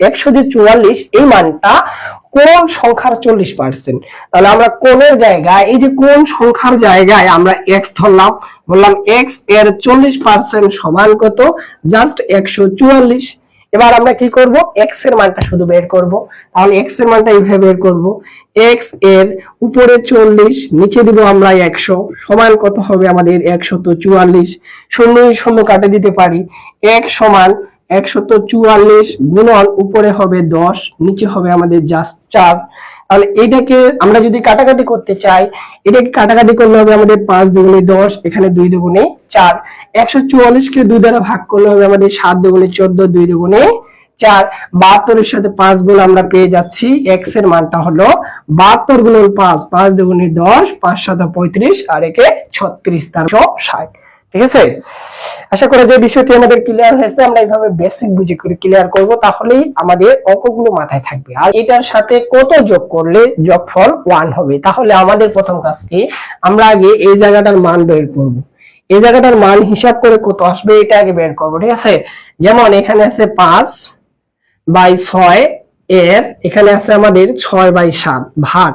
144 এই মানটা কোন সংখ্যার 40%। তাহলে আমরা কোণের জায়গায়, এই যে কোন সংখ্যার জায়গায় আমরা x ধরলাম, বললাম x এর 40% সমান কত, জাস্ট 144। এবার আমরা কি করব, x এর মানটা শুধু বের করব। তাহলে x এর মানটা এইভাবে বের করব, x এর উপরে 40, নিচে দিব আমরা 100, সমান কত হবে আমাদের 144। শূন্য শূন্য কাটে দিতে পারি, 1 সমান 144 গুণন উপরে হবে 10, নিচে হবে আমাদের জাস্ট 4। তাহলে এটাকে আমরা যদি কাটাকাটি করতে চাই, এটাকে কাটাকাটি করলে হবে আমাদের 5 দুগুণে 10, এখানে 2 দুগুণে 4। 144 কে 2 দ্বারা ভাগ করলে হবে আমাদের 7 দুগুণে 14, 2 দুগুণে 4। 72 এর সাথে 5 গুণ আমরা পেয়ে যাচ্ছি, x এর মানটা হলো 72 গুণন 5, 5 দুগুণে 10, 5 7 35, আর একে 36, তার 60। ঠিক আছে, আশা করি যে বিষয়টি আমাদের ক্লিয়ার হয়েছে। আমরা এইভাবে বেসিক বুঝে করে ক্লিয়ার করব, তাহলেই আমাদের অঙ্কগুলো মাথায় থাকবে। আর এটার সাথে কত যোগ করলে যোগফল 1 হবে। তাহলে আমাদের প্রথম কাজ কি, আমরা আগে এই জায়গাটার মান বের করব। এই জায়গাটার মান হিসাব করে কত আসবে এটা আগে বের করব। ঠিক আছে, যেমন এখানে আছে 5/6 এর, এখানে আছে আমাদের 6/7 ভাগ।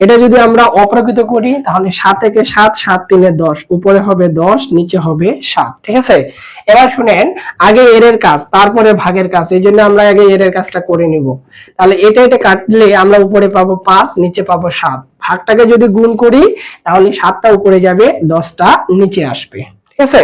এটা যদি আমরা অপ্রকৃত করি তাহলে 7 থেকে 7, 7 3 10, উপরে হবে 10, নিচে হবে 7। ঠিক আছে, এবার শুনেন, আগে এর কাজ তারপরে ভাগের কাজ, এই জন্য আমরা আগে এর কাজটা করে নিব। তাহলে এটা কাটলে আমরা উপরে পাবো 5, নিচে পাবো 7। ভাগটাকে যদি গুণ করি তাহলে 7টা উপরে যাবে, 10টা নিচে আসবে। ঠিক আছে,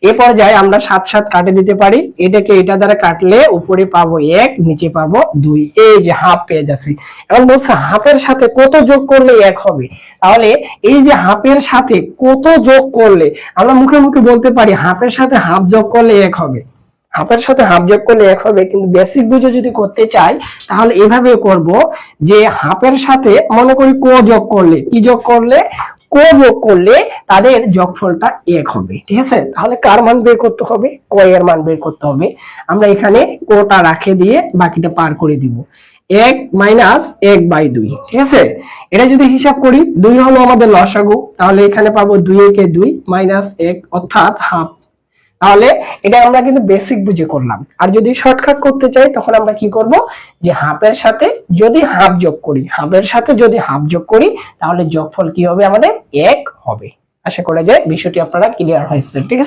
এই পর্যায়ে আমরা 7 7 কাটে দিতে পারি, এটাকে এটা দ্বারা কাটলে উপরে পাবো 1, নিচে পাবো 2, এই যে হাফ পেয়ে যাচ্ছি। এখন বলছে হাফের সাথে কত যোগ করলে 1 হবে। তাহলে এই যে হাফের সাথে কত যোগ করলে, আমরা মুখে মুখে বলতে পারি হাফের সাথে হাফ যোগ করলে 1 হবে, হাফের সাথে হাফ যোগ করলে 1 হবে, কিন্তু বেসিক বুঝে যদি করতে চাই তাহলে এভাবে করব যে হাফের সাথে মনে করি ক যোগ করলে, কি যোগ করলে, ক যোগ করলে তাদের যোগফলটা 1 হবে। ঠিক আছে, তাহলে কার মান বের করতে হবে, ক এর মান বের করতে হবে। আমরা এখানে কোটা রাখে দিয়ে বাকিটা পার করে দিব, 1 - 1/2। ঠিক আছে, এটা যদি হিসাব করি 2 হলো আমাদের লসাগু, তাহলে এখানে পাবো 2 একে 2 - 1 অর্থাৎ হাফ। তাহলে এটা আমরা কিন্তু বেসিক বুঝে করলাম। আর যদি শর্টকাট করতে চাই তখন আমরা কি করব, যে হাফের সাথে যদি হাফ যোগ করি, হাফের সাথে যদি হাফ যোগ করি তাহলে যোগফল কি হবে আমাদের 1 হবে। আশা করা যায় বিষয়টি আপনারা ক্লিয়ার হয়েছে। ঠিক আছে।